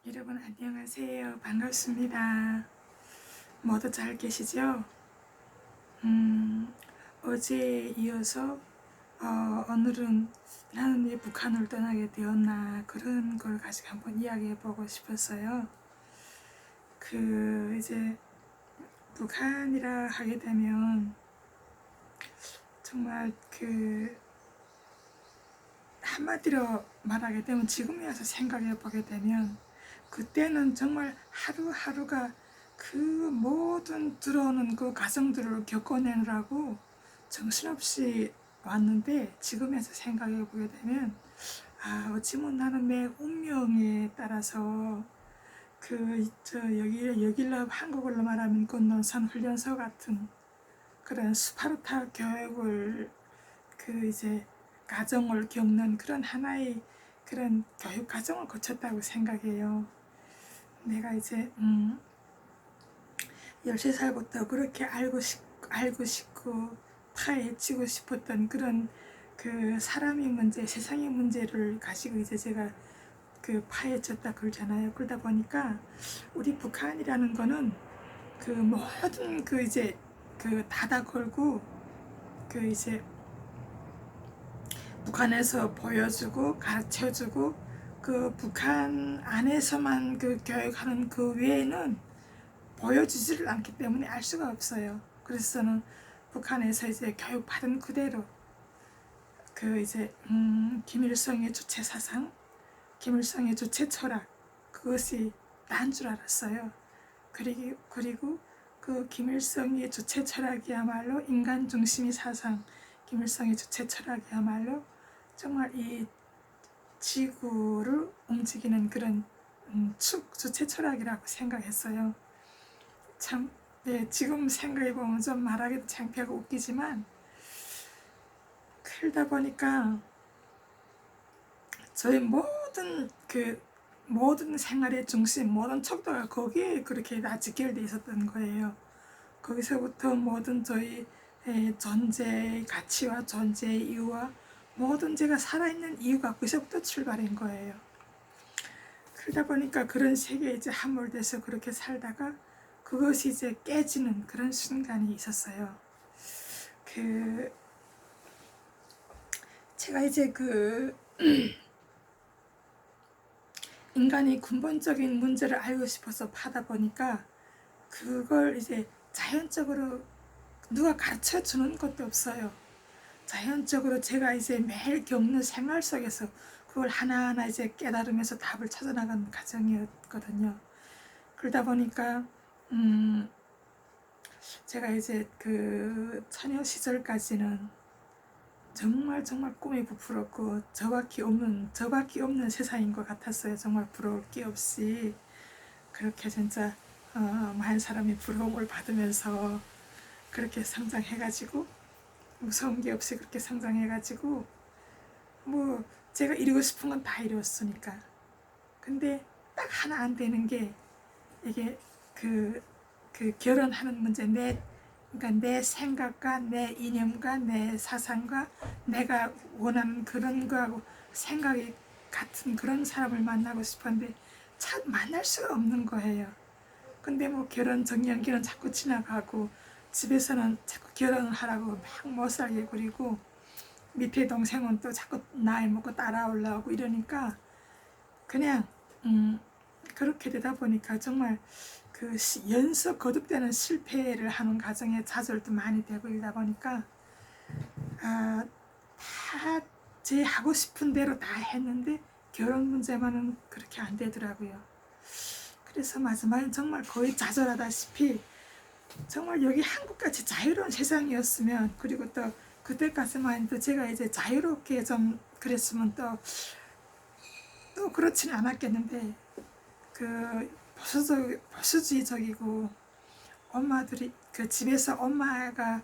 여러분 안녕하세요. 반갑습니다. 모두 잘 계시죠? 어제에 이어서 오늘은 나는 왜 북한을 떠나게 되었나 그런 걸 가지고 한번 이야기해 보고 싶었어요. 이제 북한이라 하게 되면 정말 한마디로 말하게 되면 지금에 와서 생각해 보게 되면 그때는 정말 하루하루가 그 모든 들어오는 그 가정들을 겪어내느라고 정신없이 왔는데 지금에서 생각해 보게 되면 어찌면 나는 내 운명에 따라서 여길로 한국어로 말하면 그 논산 훈련소 같은 그런 스파르타 교육을 이제 가정을 겪는 그런 하나의 그런 교육 과정을 거쳤다고 생각해요. 내가 이제 13살부터 그렇게 알고 싶고 파헤치고 싶었던 그런 사람의 문제, 세상의 문제를 가지고 이제 제가 파헤쳤다 그러잖아요. 그러다 보니까 우리 북한이라는 거는 모든 이제 닫아 걸고 이제 북한에서 보여주고 가르쳐주고 북한 안에서만 교육하는 그 외에는 보여주지를 않기 때문에 알 수가 없어요. 그래서 저는 북한에서 이제 교육받은 그대로 이제 김일성의 주체 사상, 김일성의 주체 철학 그것이 난 줄 알았어요. 그리고 김일성의 주체 철학이야말로 인간 중심의 사상, 김일성의 주체 철학이야말로 정말 이 지구를 움직이는 그런 주체 철학이라고 생각했어요. 참, 네, 지금 생각해보면 좀 말하기도 창피하고 웃기지만 그러다 보니까 저의 모든 생활의 중심, 모든 척도가 거기에 그렇게 다 직결돼 있었던 거예요. 거기서부터 모든 저희 존재의 가치와 존재의 이유와 모든 제가 살아있는 이유가 거기서부터 출발한 거예요. 그러다 보니까 그런 세계에 이제 함몰돼서 그렇게 살다가 그것이 이제 깨지는 그런 순간이 있었어요. 제가 이제 인간의 근본적인 문제를 알고 싶어서 파다 보니까 그걸 이제 자연적으로 누가 가르쳐 주는 것도 없어요. 자연적으로 제가 이제 매일 겪는 생활 속에서 그걸 하나하나 이제 깨달으면서 답을 찾아나가는 과정이었거든요. 그러다 보니까 제가 이제 처녀 시절까지는 정말 꿈이 부풀었고 저밖에 없는 세상인 것 같았어요. 정말 부러울 게 없이 그렇게 진짜 많은 사람이 부러움을 받으면서 그렇게 성장해가지고 무서운 게 없이 그렇게 성장해가지고 뭐 제가 이루고 싶은 건 다 이루었으니까. 근데 딱 하나 안 되는 게 이게 결혼하는 문제, 그러니까 내 생각과 내 이념과 내 사상과 내가 원하는 그런 거하고 생각이 같은 그런 사람을 만나고 싶은데 참 만날 수가 없는 거예요. 근데 뭐 결혼 정년기는 자꾸 지나가고 집에서는 자꾸 결혼을 하라고 막 못 살게 그리고 밑에 동생은 또 자꾸 나이 먹고 따라올라오고 이러니까 그냥 그렇게 되다 보니까 정말 연속 거듭되는 실패를 하는 과정에 좌절도 많이 되고 이러다 보니까 다 제 하고 싶은 대로 다 했는데 결혼 문제만은 그렇게 안 되더라고요. 그래서 마지막엔 정말 거의 좌절하다시피 정말 여기 한국같이 자유로운 세상이었으면 그리고 또 그때까지만 해도 제가 이제 자유롭게 좀 그랬으면 또 그렇지는 않았겠는데 보수주의적이고 엄마들이 집에서 엄마가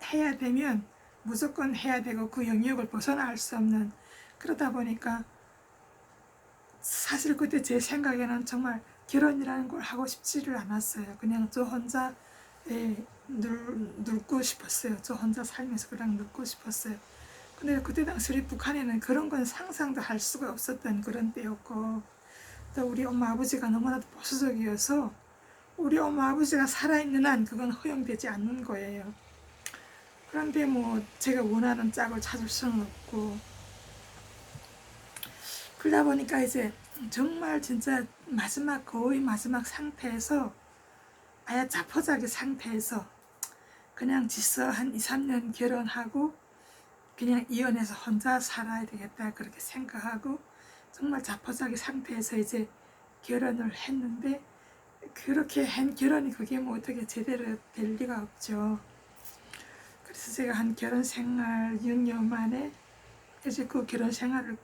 해야 되면 무조건 해야 되고 그 영역을 벗어날 수 없는 그러다 보니까 사실 그때 제 생각에는 정말 결혼이라는 걸 하고 싶지를 않았어요. 그냥 저 혼자 늙고 싶었어요. 저 혼자 살면서 그냥 늙고 싶었어요. 근데 그때 당시 우리 북한에는 그런 건 상상도 할 수가 없었던 그런 때였고 또 우리 엄마 아버지가 너무나도 보수적이어서 우리 엄마 아버지가 살아있는 한 그건 허용되지 않는 거예요. 그런데 뭐 제가 원하는 짝을 찾을 수는 없고, 그러다 보니까 이제 정말 진짜 마지막, 거의 마지막 상태에서, 아예 자포자기 상태에서 그냥 지서 한 2, 3년 결혼하고 그냥 이혼해서 혼자 살아야 되겠다 그렇게 생각하고 정말 자포자기 상태에서 이제 결혼을 했는데, 그렇게 한 결혼이 그게 뭐 어떻게 제대로 될 리가 없죠. 그래서 제가 한 결혼 생활 6년 만에 이제 그 결혼 생활을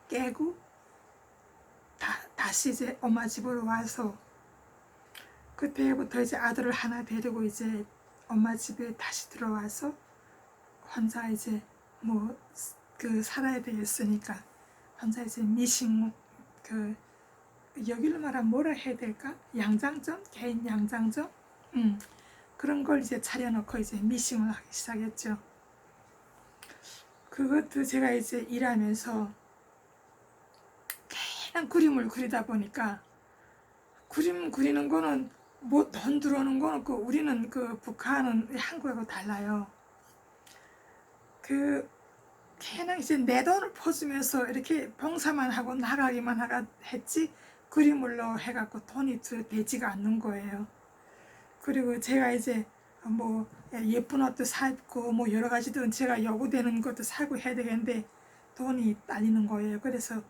깨고 다시 이제 엄마 집으로 와서, 그때부터 이제 아들을 하나 데리고 이제 엄마 집에 다시 들어와서 혼자 이제 뭐 그 살아야 되겠으니까 혼자 이제 미싱, 그 여기로 말하면 뭐라 해야 될까? 양장점? 개인 양장점? 그런 걸 이제 차려놓고 이제 미싱을 하기 시작했죠. 그것도 제가 이제 일하면서 그냥 그림을 그리다 보니까, 그림 그리는 거는 뭐 돈 들어오는 거는 그 우리는 그 북한은 한국하고 달라요. 그 그냥 이제 내 돈을 퍼주면서 이렇게 봉사만 하고 나가기만 하가 했지 그림으로 해갖고 돈이 되지가 않는 거예요. 그리고 제가 이제 뭐 예쁜 옷도 사입고 뭐 여러 가지도 제가 요구되는 것도 사고 해야 되겠는데 돈이 딸리는 거예요. 그래서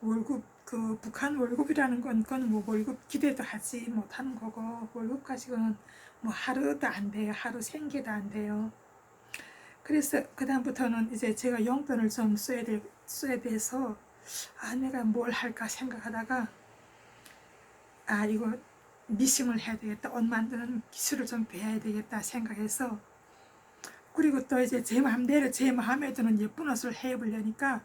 월급, 그 북한 월급이라는 건 그건 뭐 월급 기대도 하지 못하는 거고, 월급 가지고는 뭐 하루도 안 돼요. 하루 생계도 안 돼요. 그래서 그다음부터는 이제 제가 용돈을 좀 써야 돼서, 내가 뭘 할까 생각하다가, 이거 미싱을 해야 되겠다, 옷 만드는 기술을 좀 배워야 되겠다 생각해서, 그리고 또 이제 제 마음대로 제 마음에 드는 예쁜 옷을 해보려니까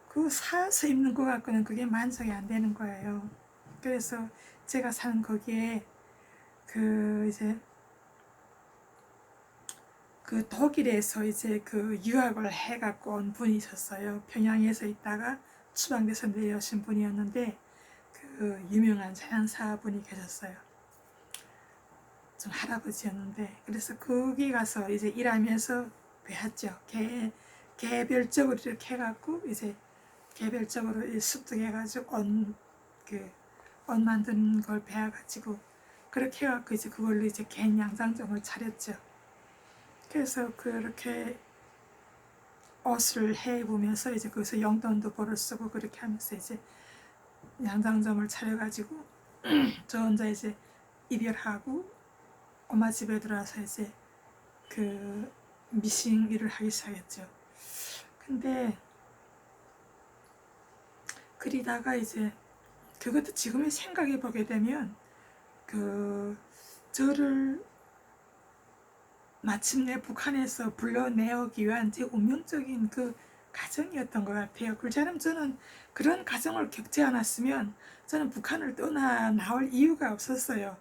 그 사서 입는 것 같고는 그게 만족이 안 되는 거예요. 그래서 제가 사는 거기에 그 이제 그 독일에서 이제 그 유학을 해갖고 온 분이 있었어요. 평양에서 있다가 추방돼서 내려오신 분이었는데, 그 유명한 자연사분이 계셨어요. 좀 할아버지였는데, 그래서 거기 가서 이제 일하면서 배웠죠. 개별적으로 이렇게 해갖고 이제 개별적으로 습득해가지고 옷 만드는 걸 배워가지고 그렇게 해갖고 이제 그걸로 이제 개인 양장점을 차렸죠. 그래서 그렇게 옷을 해보면서 이제 거기서 용돈도 벌어 쓰고 그렇게 하면서 이제 양장점을 차려가지고 저 혼자 이제 이별하고 엄마 집에 들어와서 이제 그 미싱 일을 하기 시작했죠. 근데 그리다가 이제 그것도 지금 생각해 보게 되면 그 저를 마침내 북한에서 불러내오기 위한 제 운명적인 그 가정이었던 것 같아요. 그렇지않으면 저는 그런 가정을 겪지 않았으면 저는 북한을 떠나 나올 이유가 없었어요.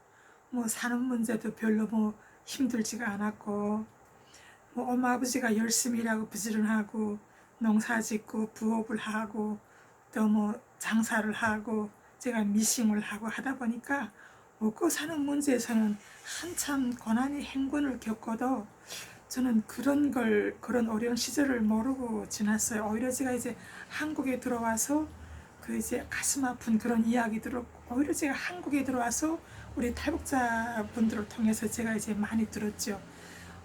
뭐 사는 문제도 별로 뭐 힘들지가 않았고, 뭐 엄마 아버지가 열심히 일하고 부지런하고 농사 짓고 부업을 하고 또 뭐 장사를 하고 제가 미싱을 하고 하다 보니까 먹고 사는 문제에서는 한참 고난의 행군을 겪어도 저는 그런 어려운 시절을 모르고 지났어요. 오히려 제가 이제 한국에 들어와서 그 이제 가슴 아픈 그런 이야기들을, 오히려 제가 한국에 들어와서 우리 탈북자분들을 통해서 제가 이제 많이 들었죠.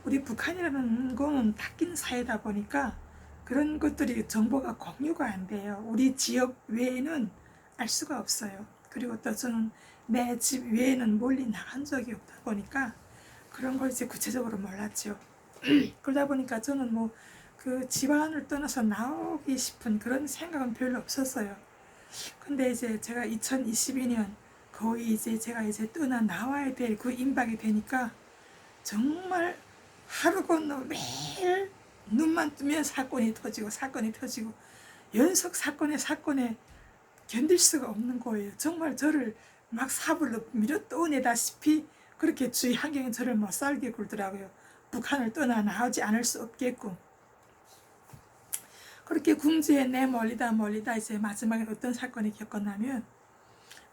우리 북한이라는 거는 닦인 사회다 보니까 그런 것들이 정보가 공유가 안 돼요. 우리 지역 외에는 알 수가 없어요. 그리고 또 저는 내 집 외에는 멀리 나간 적이 없다 보니까 그런 걸 이제 구체적으로 몰랐죠. 그러다 보니까 저는 뭐 그 집안을 떠나서 나오기 싶은 그런 생각은 별로 없었어요. 근데 이제 제가 2022년 거의 이제 제가 이제 떠나 나와야 될 그 임박이 되니까 정말 하루 건너 매일 눈만 뜨면 사건이 터지고 연속 사건에 견딜 수가 없는 거예요. 정말 저를 막 사불로 밀어 떠내다시피 그렇게 주위 환경이 저를 못 살게 굴더라고요. 북한을 떠나 나오지 않을 수 없겠고. 그렇게 궁지에 내몰리다 이제 마지막에 어떤 사건이 겪었냐면,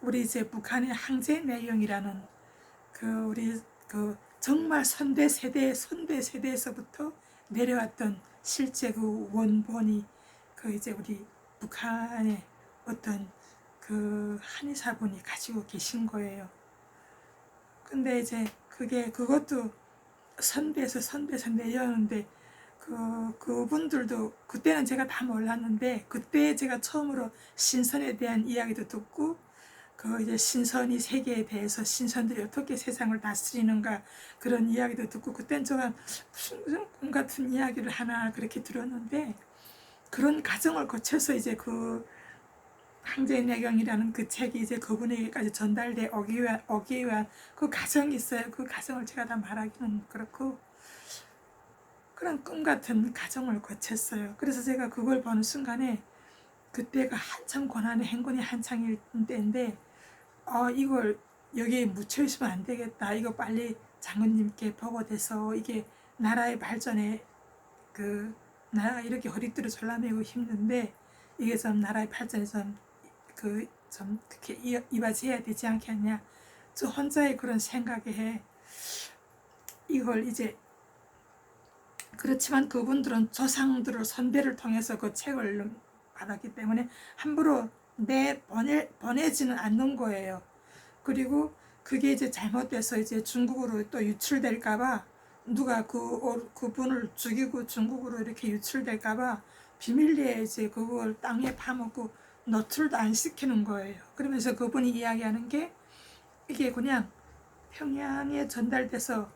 우리 이제 북한의 항제 내용이라는 우리 정말 선대 세대에서부터 내려왔던 실제 그 원본이 이제 우리 북한의 어떤 한의사분이 가지고 계신 거예요. 근데 이제 그것도 선배에서 내려오는데 그분들도 그때는 제가 다 몰랐는데, 그때 제가 처음으로 신선에 대한 이야기도 듣고 이제 신선이 세계에 대해서 신선들이 어떻게 세상을 다스리는가 그런 이야기도 듣고, 그땐 제가 무슨 꿈 같은 이야기를 하나 그렇게 들었는데, 그런 과정을 거쳐서 이제 항제의 내경이라는 그 책이 이제 그분에게까지 전달돼 오기 위한 그 과정이 있어요. 그 과정을 제가 다 말하기는 그렇고, 그런 꿈 같은 과정을 거쳤어요. 그래서 제가 그걸 보는 순간에 그때가 한참 고난의 행군이 한창일 때인데, 이걸 여기에 묻혀 있으면 안 되겠다. 이거 빨리 장군님께 보고돼서 이게 나라의 발전에 나라가 이렇게 허리띠를 졸라매고 힘든데 이게 좀 나라의 발전에 좀 그렇게 이바지해야 되지 않겠냐. 저 혼자의 그런 생각에 이걸 이제, 그렇지만 그분들은 조상들을 선배를 통해서 그 책을 받았기 때문에 함부로 보내지는 않는 거예요. 그리고 그게 이제 잘못돼서 이제 중국으로 또 유출될까봐, 누가 그분을 죽이고 중국으로 이렇게 유출될까봐 비밀리에 이제 그걸 땅에 파먹고 노출도 안 시키는 거예요. 그러면서 그분이 이야기하는 게 이게 그냥 평양에 전달돼서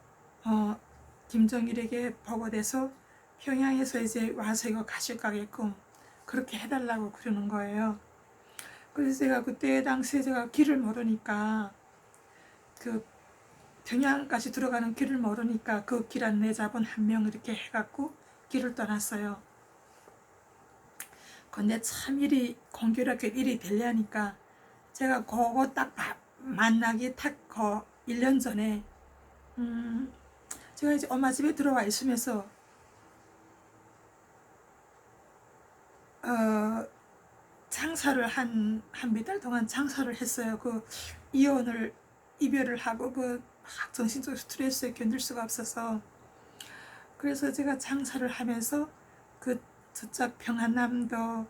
김정일에게 보고돼서 평양에서 이제 와서 이거 가실 가게끔 그렇게 해달라고 그러는 거예요. 그래서 제가 그때 당시에 제가 길을 모르니까 평양까지 들어가는 길을 모르니까 그 길 안내자분 한 명 이렇게 해갖고 길을 떠났어요. 근데 참 공교롭게 일이 되려니까 제가 그거 딱 만나기 딱 1년 전에 제가 이제 엄마 집에 들어와 있으면서 장사를 한 몇 달 동안 장사를 했어요. 이별을 하고 정신적 스트레스에 견딜 수가 없어서, 그래서 제가 장사를 하면서 저쪽 평안남도,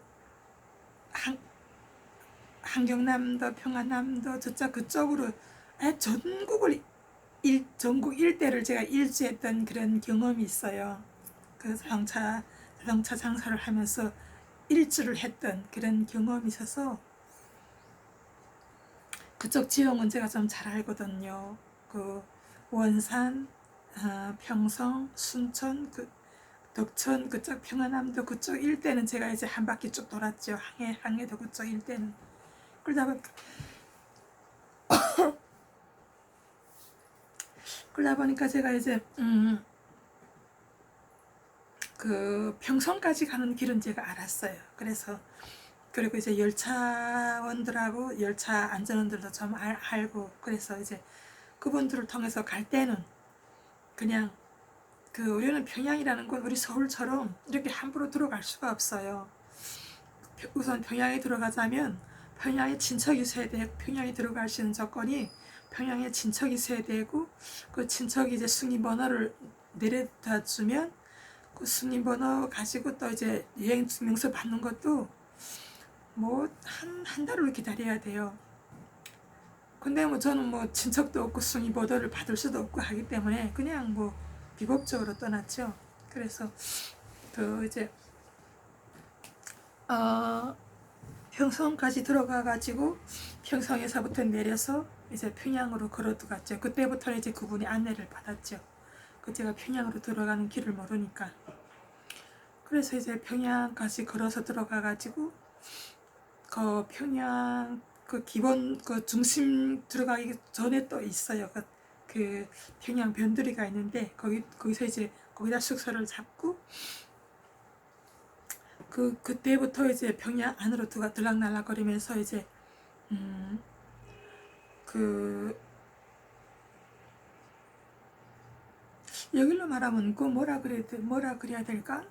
한경남도, 평안남도 그쪽으로 전국 일대를 제가 일주했던 그런 경험이 있어요. 자동차 장사를 하면서 일주를 했던 그런 경험이 있어서 그쪽 지형은 제가 좀 잘 알거든요. 원산, 평성, 순천, 덕천, 그쪽 평안남도 그쪽 일대는 제가 이제 한 바퀴 쭉 돌았죠. 항해도 그쪽 일대는. 그러다 보니까 제가 이제 평성까지 가는 길은 제가 알았어요. 그리고 이제 열차원들하고 열차 안전원들도 좀 알고, 그래서 이제 그분들을 통해서 갈 때는 그냥 우리는 평양이라는 건 우리 서울처럼 이렇게 함부로 들어갈 수가 없어요. 우선 평양에 들어가자면 평양에 친척이 있어야 되고, 평양에 들어갈 수 있는 조건이 평양에 친척이 있어야 되고, 그 친척이 이제 승인번호를 내려다 주면 그 승인번호 가지고 또 이제 여행 증명서 받는 것도 한 달을 기다려야 돼요. 근데 저는 친척도 없고 승인번호를 받을 수도 없고 하기 때문에 그냥 비극적으로 떠났죠. 그래서 이제 평성까지 들어가가지고 평성에서부터 내려서 이제 평양으로 걸어 들어갔죠. 그때부터는 이제 그분이 안내를 받았죠. 제가 평양으로 들어가는 길을 모르니까. 그래서 이제 평양까지 걸어서 들어가가지고 평양 기본 중심 들어가기 전에 또 있어요. 평양 변두리가 있는데 거기서 이제 거기다 숙소를 잡고 그때부터 이제 평양 안으로 들락날락거리면서 이제 여기로 말하면 뭐라 그래야 될까?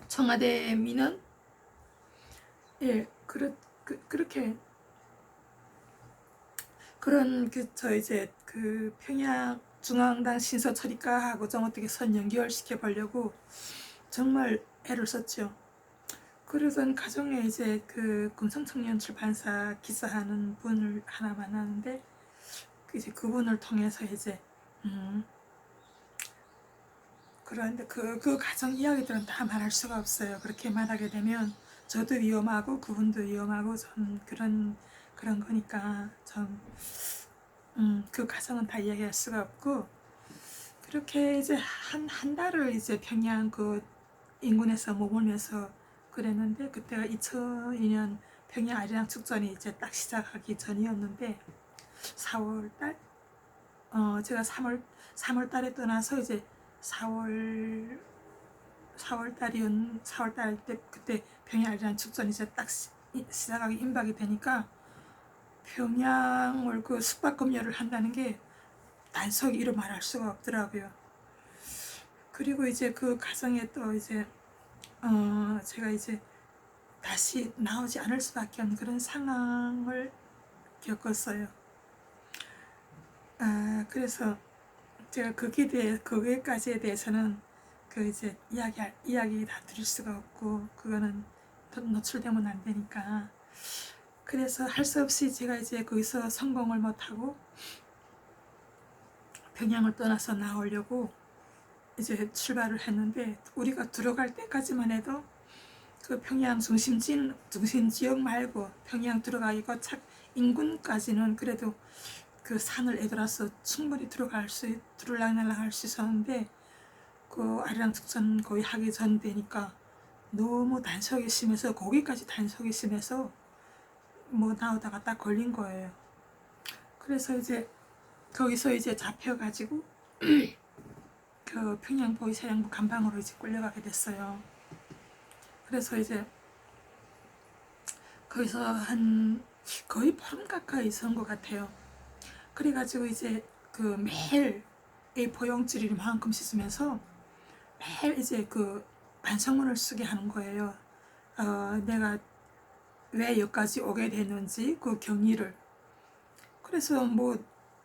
청와대 민원? 예, 그렇게 그런 저 이제 그 평양 중앙당 신서 처리과하고 좀 어떻게 선 연결시켜 보려고 정말 애를 썼죠. 그러던 가정에 이제 그 금성청년 출판사 기사하는 분을 하나 만났는데 이제 그분을 통해서 이제 그런데 그 가정 이야기들은 다 말할 수가 없어요. 그렇게 말하게 되면 저도 위험하고 그분도 위험하고 좀 그런 거니까 좀 그 가정은 다 이야기할 수가 없고 그렇게 이제 한 달을 이제 평양 그 인근에서 머물면서 그랬는데 그때가 2002년 평양 아리랑 축전이 이제 딱 시작하기 전이었는데 4월달 제가 3월 달에 떠나서 이제 4월 달 때 그때 평양 아리랑 축전이 이제 딱 시작하기 임박이 되니까 평양을 그 숙박검열을 한다는 게 단속이 이루 말할 수가 없더라고요. 그리고 이제 그 가정에 또 이제 제가 이제 다시 나오지 않을 수밖에 없는 그런 상황을 겪었어요. 그래서 제가 거기까지에 대해서는 그 이제 이야기 다 드릴 수가 없고 그거는 노출되면 안 되니까 그래서 할 수 없이 제가 이제 거기서 성공을 못하고 평양을 떠나서 나오려고 이제 출발을 했는데 우리가 들어갈 때까지만 해도 그 평양 중심 지역 말고 평양 들어가기 거착 인근까지는 그래도 그 산을 에들어서 충분히 들어올랑날랑 할 수 있었는데 그 아리랑 축전 거의 하기 전 되니까 너무 단속이 심해서 거기까지 단속이 심해서 뭐 나오다가 딱 걸린 거예요. 그래서 이제 거기서 이제 잡혀가지고 그 평양보위사령부 감방으로 이제 끌려가게 됐어요. 그래서 이제 거기서 한 거의 보름 가까이 있은 것 같아요. 그래가지고 이제 그 매일 A4 용지를 이만큼씩 쓰면서 매일 이제 그 반성문을 쓰게 하는 거예요. 내가 왜 여기까지 오게 됐는지 그 경위를. 그래서 뭐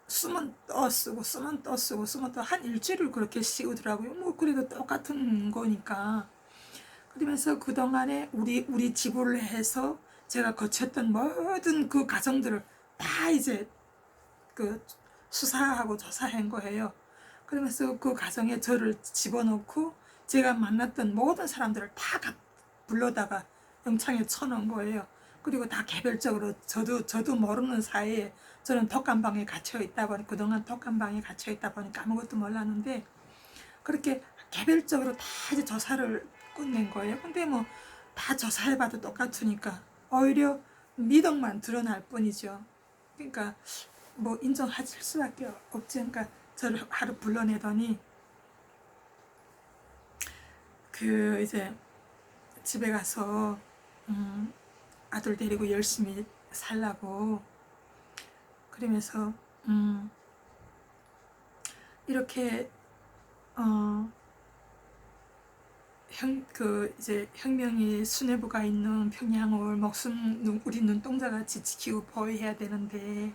쓰면 또 쓰고 쓰면 또 쓰고 쓰면 또 한 일주일을 그렇게 씌우더라고요. 뭐 그래도 똑같은 거니까. 그러면서 그동안에 우리 지불을 해서 제가 거쳤던 모든 그 과정들을 다 이제 그 수사하고 조사한 거예요. 그러면서 그 과정에 저를 집어넣고 제가 만났던 모든 사람들을 다 불러다가 영창에 쳐놓은 거예요. 그리고 다 개별적으로 저도 모르는 사이에 저는 독감방에 갇혀 있다 보니 그동안 독감방에 갇혀 있다 보니까 아무것도 몰랐는데 그렇게 개별적으로 다 이제 조사를 끝낸 거예요. 근데 뭐 다 조사해봐도 똑같으니까 오히려 미덕만 드러날 뿐이죠. 그러니까 뭐 인정하실 수밖에 없지. 그러니까 저를 하루 불러내더니 그 이제 집에 가서 아들 데리고 열심히 살라고 그러면서 이렇게 이제 혁명이 수뇌부가 있는 평양을 우리 눈동자같이 지키고 보호해야 되는데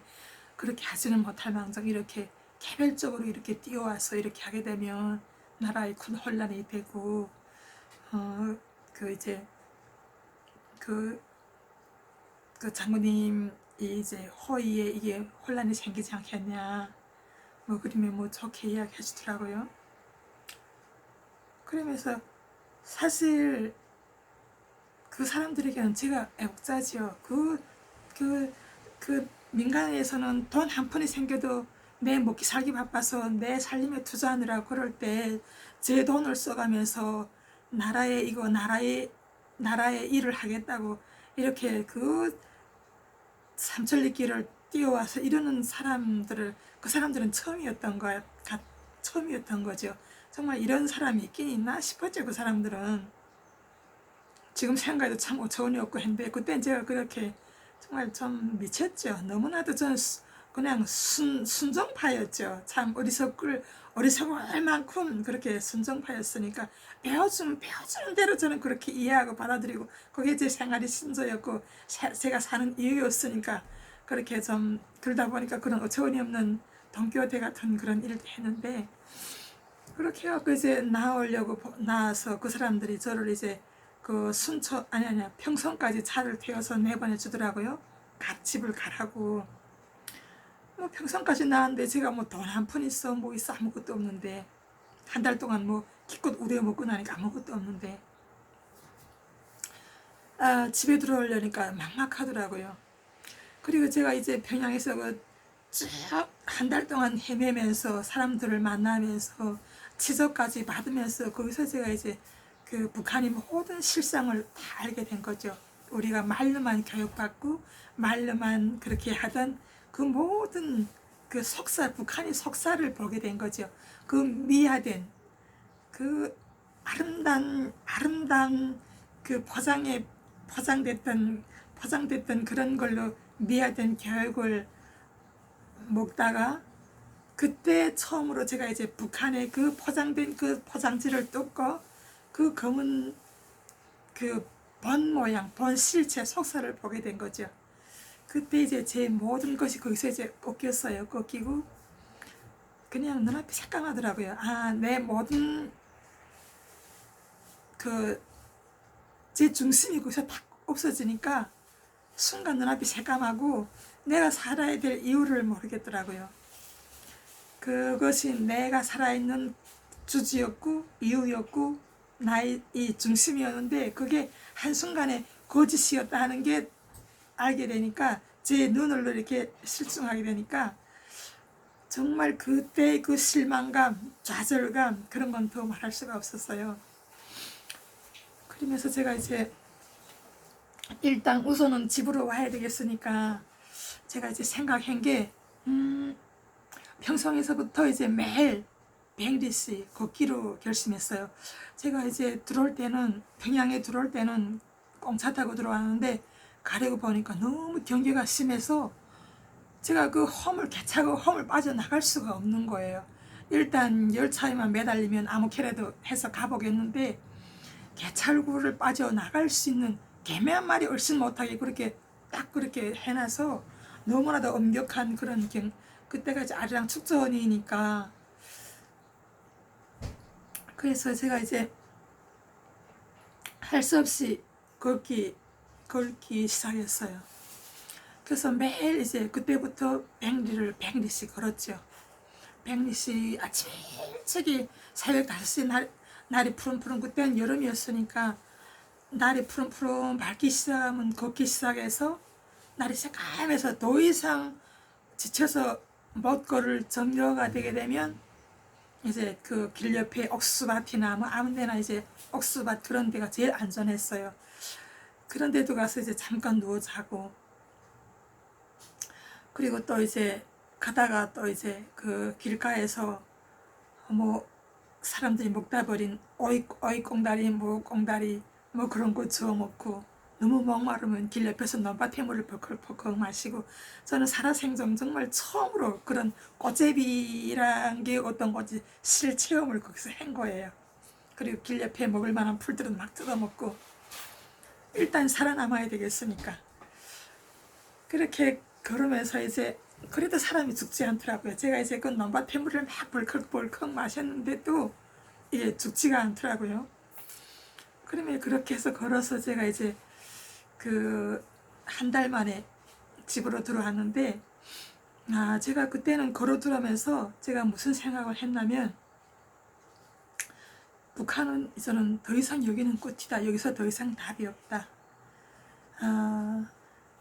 그렇게 하지는 못할 망정 이렇게 개별적으로 이렇게 뛰어와서 이렇게 하게 되면 나라에 큰 혼란이 되고 이제 그 장모님이 이제 허위에 이게 혼란이 생기지 않겠냐 뭐 그러면 뭐 좋게 이야기해 주더라고요. 그러면서 사실 그 사람들에게는 제가 애국자지요. 그 민간에서는 돈 한 푼이 생겨도 내 먹기 살기 바빠서 내 살림에 투자하느라 그럴 때 제 돈을 써가면서 나라의 일을 하겠다고 이렇게 그 삼천리길을 뛰어와서 이러는 그 사람들은 처음이었던 거죠. 정말 이런 사람이 있긴 있나 싶었죠. 그 사람들은 지금 생각해도 참 어처구니 없고 했는데 그때 제가 그렇게 정말 좀 미쳤죠. 너무나도 저는 그냥 순종파였죠. 참 어리석을 만큼 그렇게 순종파였으니까 배워주는 대로 저는 그렇게 이해하고 받아들이고 그게 제 생활의 신조였고 제가 사는 이유였으니까 그렇게 좀 그러다 보니까 그런 어처구니 없는 동교대 같은 그런 일도 했는데 그렇게 해갖고 이제 나와서 그 사람들이 저를 이제 그 아니야 평성까지 차를 태워서 내보내 주더라고요. 집을 가라고. 뭐 평상까지 나왔는데 제가 뭐 돈 한 푼 있어 뭐 있어 아무것도 없는데 한 달 동안 뭐 기껏 우려먹고 나니까 아무것도 없는데 집에 들어오려니까 막막하더라고요. 그리고 제가 이제 평양에서 한 달 동안 헤매면서 사람들을 만나면서 지적까지 받으면서 거기서 제가 이제 그 북한의 모든 실상을 다 알게 된 거죠. 우리가 말로만 교육받고 말로만 그렇게 하던 그 모든 그 북한의 속사를 보게 된 거죠. 그 미화된 그 아름다운 그 포장됐던 그런 걸로 미화된 교육을 먹다가 그때 처음으로 제가 이제 북한의 그 포장된 그 포장지를 뜯고 그 검은 그 본 실체 속사를 보게 된 거죠. 그때 이제 제 모든 것이 거기서 이제 꺾이고 그냥 눈앞이 새까마더라고요. 내 모든 제 중심이 거기서 딱 없어지니까 순간 눈앞이 새까마고 내가 살아야 될 이유를 모르겠더라고요. 그것이 내가 살아있는 주지였고 이유였고 나의 이 중심이었는데 그게 한순간에 거짓이었다 하는 게 알게 되니까 제 눈으로 이렇게 실증하게 되니까 정말 그때 그 실망감, 좌절감 그런 건 더 말할 수가 없었어요. 그러면서 제가 이제 일단 우선은 집으로 와야 되겠으니까 제가 이제 생각한 게 평성에서부터 이제 매일 100리씩 걷기로 결심했어요. 제가 이제 평양에 들어올 때는 공차 타고 들어왔는데 가려고 보니까 너무 경계가 심해서 제가 그 개차고 홈을 빠져나갈 수가 없는 거예요. 일단 열차에만 매달리면 아무 캐라도 해서 가보겠는데 개찰구를 빠져나갈 수 있는 개미 한 마리 얼씬 못하게 그렇게 해놔서 너무나도 엄격한 그런 그때가 이제 아리랑 축전이니까 그래서 제가 이제 할 수 없이 걷기 시작했어요. 그래서 매일 이제 그때부터 100리씩 걸었죠. 100리씩 아침 일찍이 새벽 5시 날이 푸른푸른 그때는 여름이었으니까 날이 푸른푸른 밝기 시작하면 걷기 시작해서 날이 새까매서 더 이상 지쳐서 못 걸을 정도가 되게 되면 이제 그 길 옆에 옥수밭이나 뭐 아무 데나 이제 옥수밭 그런 데가 제일 안전했어요. 그런 데도 가서 이제 잠깐 누워 자고 그리고 또 이제 가다가 또 이제 그 길가에서 뭐 사람들이 먹다 버린 오이꽁다리 꽁다리 뭐 그런 거 주워 먹고 너무 목마르면 길 옆에서 논밭해물을 벌컥벌컥 마시고 저는 살아생전 정말 처음으로 그런 꽃제비란 게 어떤 건지 실체험을 거기서 한 거예요. 그리고 길 옆에 먹을 만한 풀들은 막 뜯어먹고 일단 살아남아야 되겠으니까 그렇게 걸으면서 이제 그래도 사람이 죽지 않더라고요. 제가 이제 그 논밭해물을 막 벌컥벌컥 마셨는데도 이게 죽지가 않더라고요. 그러면 그렇게 해서 걸어서 제가 이제 그 한 달 만에 집으로 들어왔는데 제가 그때는 걸어 들어오면서 제가 무슨 생각을 했냐면 북한은 저는 더 이상 여기는 끝이다. 여기서 더 이상 답이 없다.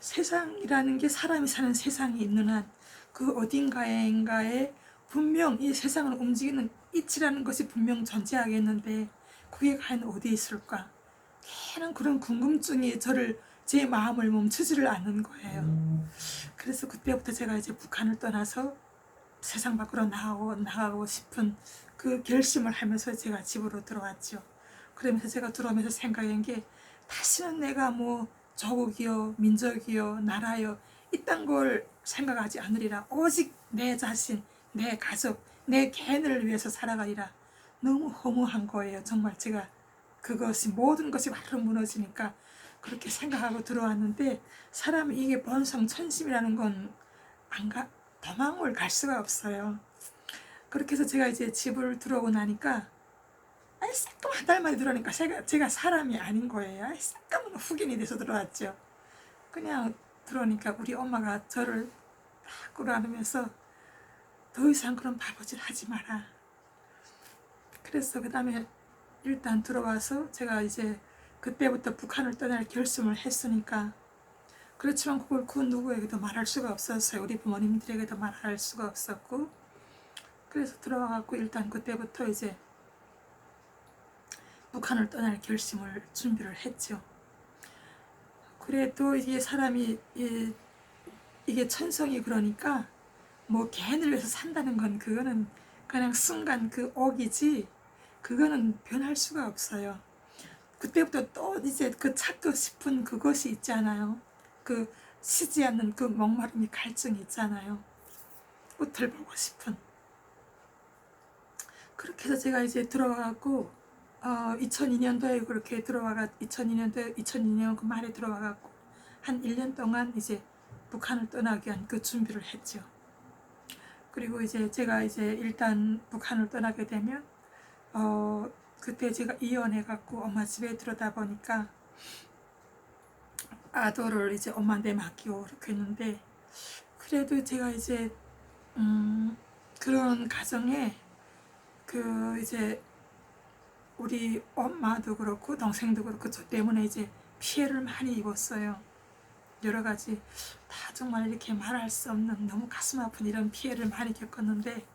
세상이라는 게 사람이 사는 세상이 있는 한 그 어딘가에 분명 이 세상을 움직이는 이치라는 것이 분명 존재하겠는데 그게 과연 어디에 있을까? 걔는 그런 궁금증이 제 마음을 멈추지를 않는 거예요. 그래서 그때부터 제가 이제 북한을 떠나서 세상 밖으로 나가고 싶은 그 결심을 하면서 제가 집으로 들어왔죠. 그러면서 제가 들어오면서 생각한 게 다시는 내가 뭐 조국이요 민족이요 나라요 이딴 걸 생각하지 않으리라. 오직 내 자신, 내 가족, 내 개인을 위해서 살아가리라. 너무 허무한 거예요. 정말 제가 그것이 모든 것이 바로 무너지니까 그렇게 생각하고 들어왔는데, 사람이 이게 본성천심이라는 건 도망을 갈 수가 없어요. 그렇게 해서 제가 이제 집을 들어오고 나니까 새까만 한 달 만에 들어오니까 제가 사람이 아닌 거예요. 새까만 흑인이 돼서 들어왔죠. 그냥 들어오니까 우리 엄마가 저를 딱 끌어안으면서 더 이상 그런 바보짓 하지 마라. 그래서 그 다음에 일단 들어와서 제가 이제 그때부터 북한을 떠날 결심을 했으니까, 그렇지만 그걸 그 누구에게도 말할 수가 없었어요. 우리 부모님들에게도 말할 수가 없었고, 그래서 들어와갖고 일단 그때부터 이제 북한을 떠날 결심을 준비를 했죠. 그래도 이게 사람이 이게 천성이 그러니까 뭐 개인을 위해서 산다는 건 그거는 그냥 순간 그 옥이지 그거는 변할 수가 없어요. 그때부터 또 이제 그 찾고 싶은 그것이 있잖아요. 그 쉬지 않는 그 목마름이 갈증이 있잖아요. 끝을 보고 싶은. 그렇게 해서 제가 이제 들어와갖고 2002년도에 그렇게 2002년 그 말에 들어와갖고 한 1년 동안 이제 북한을 떠나기 위한 그 준비를 했죠. 그리고 이제 제가 이제 일단 북한을 떠나게 되면 그때 제가 이혼해갖고 엄마 집에 들어다 보니까 아들을 이제 엄마한테 맡기고 그렇게 했는데, 그래도 제가 이제 그런 가정에 그 이제 우리 엄마도 그렇고 동생도 그렇고 저 때문에 이제 피해를 많이 입었어요. 여러 가지 다 정말 이렇게 말할 수 없는 너무 가슴 아픈 이런 피해를 많이 겪었는데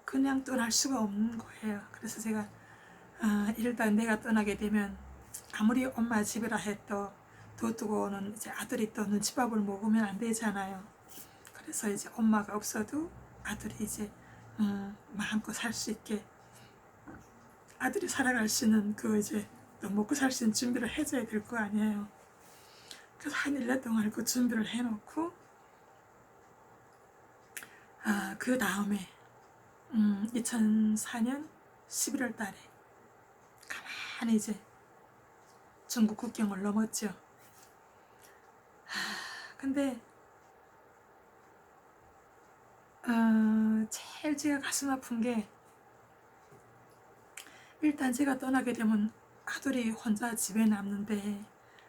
그냥 떠날 수가 없는 거예요. 그래서 제가 일단 내가 떠나게 되면 아무리 엄마 집이라 해도 돈 두고는 이제 아들이 또 눈치밥을 먹으면 안 되잖아요. 그래서 이제 엄마가 없어도 아들이 이제 마음껏 살 수 있게, 아들이 살아갈 수 있는 그 이제 또 먹고 살 수 있는 준비를 해줘야 될 거 아니에요. 그래서 한 1년 동안 그 준비를 해놓고 그 다음에 2004년 11월 달에 가만히 이제 중국 국경을 넘었죠. 근데 제일 제가 가슴 아픈 게, 일단 제가 떠나게 되면 아들이 혼자 집에 남는데,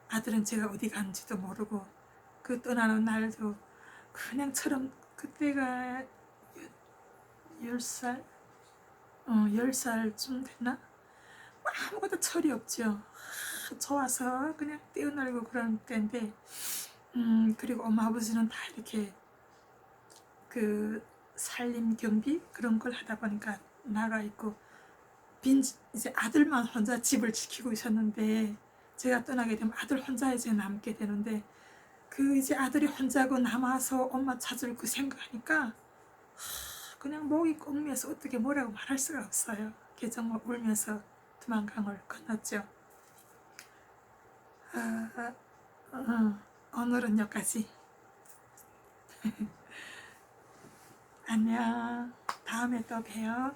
아들은 제가 어디 간지도 모르고, 그 떠나는 날도 그냥처럼, 그때가 10살? 10살쯤 됐나? 아무것도 철이 없죠. 좋아서 그냥 뛰어놀고 그런 때인데, 그리고 엄마 아버지는 다 이렇게 그 살림 경비 그런 걸 하다 보니까 나가 있고, 이제 아들만 혼자 집을 지키고 있었는데, 제가 떠나게 되면 아들 혼자 이제 남게 되는데, 그 이제 아들이 혼자고 남아서 엄마 찾을 그 생각하니까 그냥 목이 꽁면서 어떻게 뭐라고 말할 수가 없어요. 정말 울면서 두만강을 건넜죠. 오늘은 여기까지. 안녕. 다음에 또 봬요.